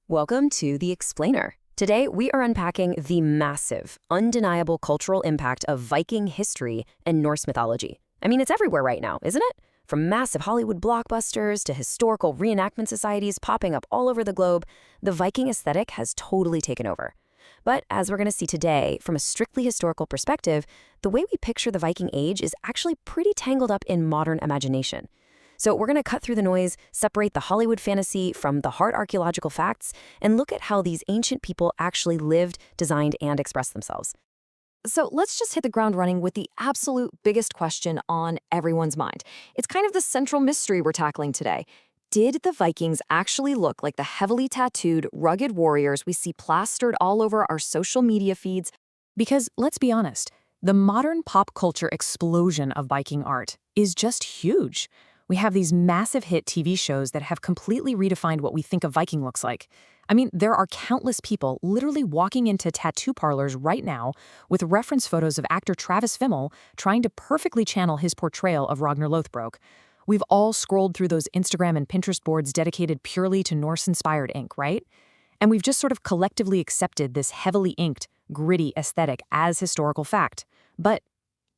Welcome to The Explainer. Today, we are unpacking the massive, undeniable cultural impact of Viking history and Norse mythology. I mean, it's everywhere right now, isn't it? From massive Hollywood blockbusters to historical reenactment societies popping up all over the globe, the Viking aesthetic has totally taken over. But as we're going to see today, from a strictly historical perspective, the way we picture the Viking Age is actually pretty tangled up in modern imagination. So we're going to cut through the noise, separate the Hollywood fantasy from the hard archaeological facts, and look at how these ancient people actually lived, designed, and expressed themselves. So let's just hit the ground running with the absolute biggest question on everyone's mind. It's kind of the central mystery we're tackling today. Did the Vikings actually look like the heavily tattooed, rugged warriors we see plastered all over our social media feeds? Because, let's be honest, the modern pop culture explosion of Viking art is just huge. We have these massive hit TV shows that have completely redefined what we think a Viking looks like. I mean, there are countless people literally walking into tattoo parlors right now with reference photos of actor Travis Fimmel trying to perfectly channel his portrayal of Ragnar Lothbrok. We've all scrolled through those Instagram and Pinterest boards dedicated purely to Norse-inspired ink, right? And we've just sort of collectively accepted this heavily inked, gritty aesthetic as historical fact. But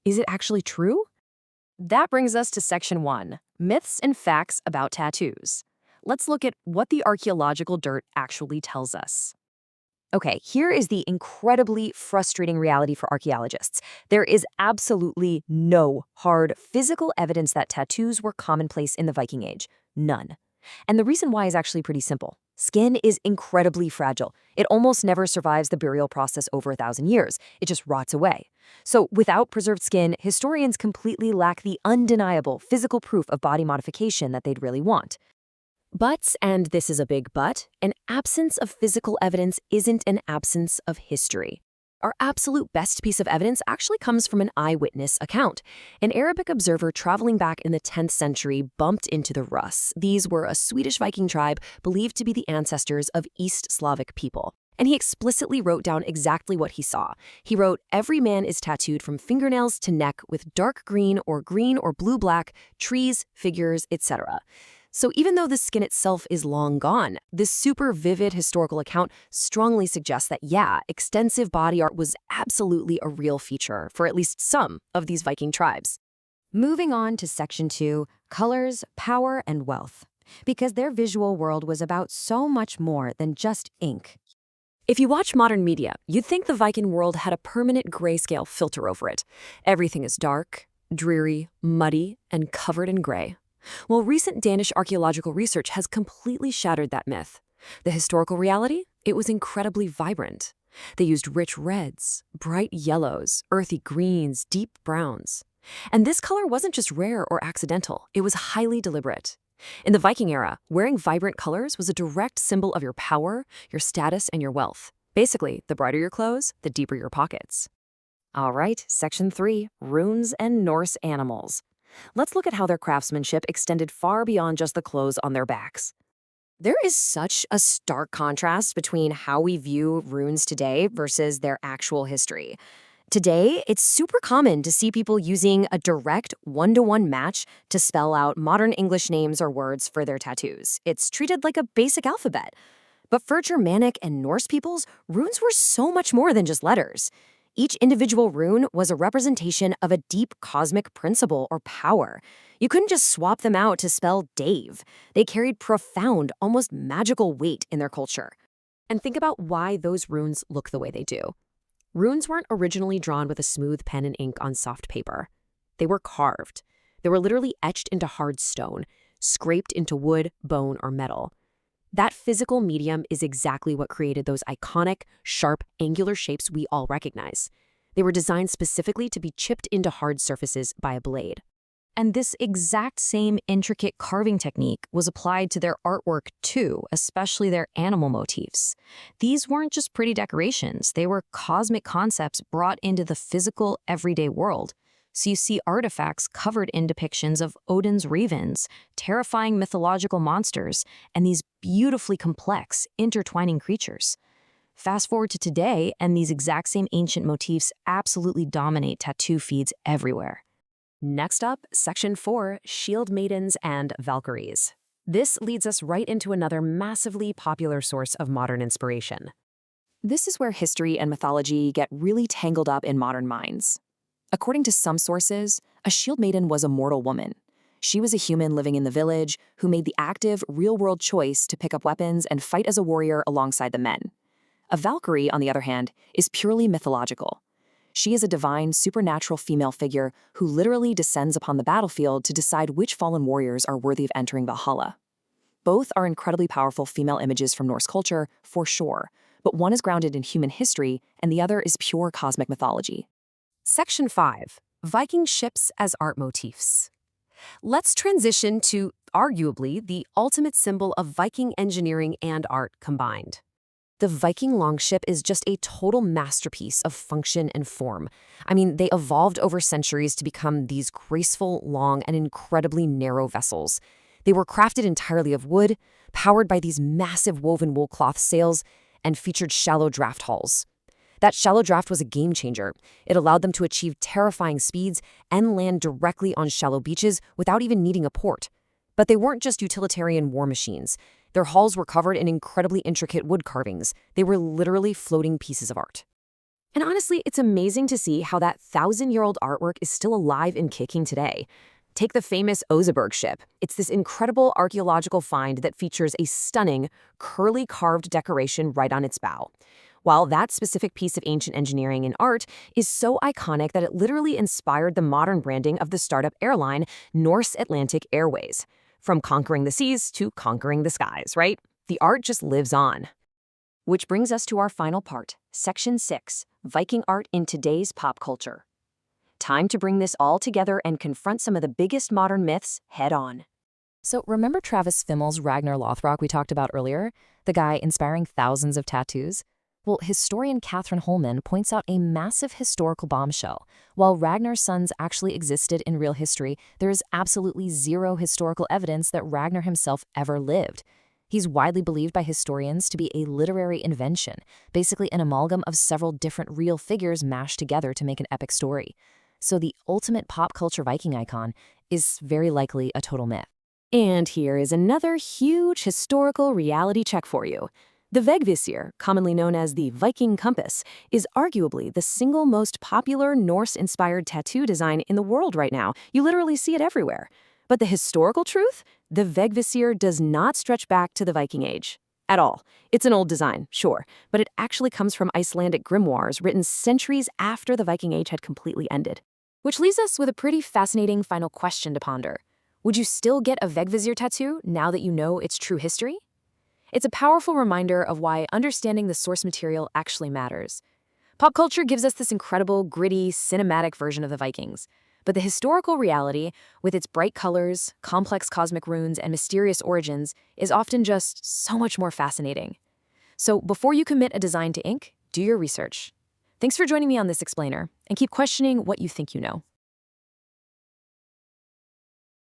is it actually true? That brings us to Section 1, Myths and Facts about Tattoos. Let's look at what the archaeological dirt actually tells us. Okay, here is the incredibly frustrating reality for archaeologists. There is absolutely no hard physical evidence that tattoos were commonplace in the Viking Age. None. And the reason why is actually pretty simple. Skin is incredibly fragile. It almost never survives the burial process over 1,000 years. It just rots away. So without preserved skin, historians completely lack the undeniable physical proof of body modification that they'd really want. But, and this is a big but, an absence of physical evidence isn't an absence of history. Our absolute best piece of evidence actually comes from an eyewitness account. An Arabic observer traveling back in the 10th century bumped into the Rus. These were a Swedish Viking tribe believed to be the ancestors of East Slavic people. And he explicitly wrote down exactly what he saw. He wrote, "Every man is tattooed from fingernails to neck with dark green or blue-black, trees, figures, etc." So even though the skin itself is long gone, this super vivid historical account strongly suggests that, yeah, extensive body art was absolutely a real feature for at least some of these Viking tribes. Moving on to Section 2, Colors, Power, and Wealth. Because their visual world was about so much more than just ink. If you watch modern media, you'd think the Viking world had a permanent grayscale filter over it. Everything is dark, dreary, muddy, and covered in gray. Well, recent Danish archaeological research has completely shattered that myth. The historical reality? It was incredibly vibrant. They used rich reds, bright yellows, earthy greens, deep browns. And this color wasn't just rare or accidental, it was highly deliberate. In the Viking era, wearing vibrant colors was a direct symbol of your power, your status, and your wealth. Basically, the brighter your clothes, the deeper your pockets. All right, Section 3, Runes and Norse Animals. Let's look at how their craftsmanship extended far beyond just the clothes on their backs. There is such a stark contrast between how we view runes today versus their actual history. Today, it's super common to see people using a direct one-to-one match to spell out modern English names or words for their tattoos. It's treated like a basic alphabet. But for Germanic and Norse peoples, runes were so much more than just letters. Each individual rune was a representation of a deep cosmic principle or power. You couldn't just swap them out to spell Dave. They carried profound, almost magical weight in their culture. And think about why those runes look the way they do. Runes weren't originally drawn with a smooth pen and ink on soft paper. They were carved. They were literally etched into hard stone, scraped into wood, bone, or metal. That physical medium is exactly what created those iconic, sharp, angular shapes we all recognize. They were designed specifically to be chipped into hard surfaces by a blade. And this exact same intricate carving technique was applied to their artwork too, especially their animal motifs. These weren't just pretty decorations, they were cosmic concepts brought into the physical, everyday world. So you see artifacts covered in depictions of Odin's ravens, terrifying mythological monsters, and these beautifully complex, intertwining creatures. Fast forward to today, and these exact same ancient motifs absolutely dominate tattoo feeds everywhere. Next up, Section 4, Shield Maidens and Valkyries. This leads us right into another massively popular source of modern inspiration. This is where history and mythology get really tangled up in modern minds. According to some sources, a shield maiden was a mortal woman. She was a human living in the village who made the active, real-world choice to pick up weapons and fight as a warrior alongside the men. A Valkyrie, on the other hand, is purely mythological. She is a divine, supernatural female figure who literally descends upon the battlefield to decide which fallen warriors are worthy of entering Valhalla. Both are incredibly powerful female images from Norse culture, for sure, but one is grounded in human history and the other is pure cosmic mythology. Section 5. Viking ships as art motifs. Let's transition to, arguably, the ultimate symbol of Viking engineering and art combined. The Viking longship is just a total masterpiece of function and form. I mean, they evolved over centuries to become these graceful, long, and incredibly narrow vessels. They were crafted entirely of wood, powered by these massive woven wool cloth sails, and featured shallow draft hulls. That shallow draft was a game changer. It allowed them to achieve terrifying speeds and land directly on shallow beaches without even needing a port. But they weren't just utilitarian war machines. Their hulls were covered in incredibly intricate wood carvings. They were literally floating pieces of art. And honestly, it's amazing to see how that 1,000-year-old artwork is still alive and kicking today. Take the famous Oseberg ship. It's this incredible archaeological find that features a stunning, curly carved decoration right on its bow. While that specific piece of ancient engineering and art is so iconic that it literally inspired the modern branding of the startup airline Norse Atlantic Airways. From conquering the seas to conquering the skies, right? The art just lives on. Which brings us to our final part, Section 6, Viking art in today's pop culture. Time to bring this all together and confront some of the biggest modern myths head-on. So remember Travis Fimmel's Ragnar Lothbrok we talked about earlier? The guy inspiring thousands of tattoos? Well, historian Catherine Holman points out a massive historical bombshell. While Ragnar's sons actually existed in real history, there is absolutely zero historical evidence that Ragnar himself ever lived. He's widely believed by historians to be a literary invention, basically an amalgam of several different real figures mashed together to make an epic story. So the ultimate pop culture Viking icon is very likely a total myth. And here is another huge historical reality check for you. The Vegvisir, commonly known as the Viking compass, is arguably the single most popular Norse-inspired tattoo design in the world right now. You literally see it everywhere. But the historical truth? The Vegvisir does not stretch back to the Viking Age. At all. It's an old design, sure, but it actually comes from Icelandic grimoires written centuries after the Viking Age had completely ended. Which leaves us with a pretty fascinating final question to ponder. Would you still get a Vegvisir tattoo now that you know its true history? It's a powerful reminder of why understanding the source material actually matters. Pop culture gives us this incredible, gritty, cinematic version of the Vikings. But the historical reality, with its bright colors, complex cosmic runes, and mysterious origins, is often just so much more fascinating. So before you commit a design to ink, do your research. Thanks for joining me on this explainer, and keep questioning what you think you know.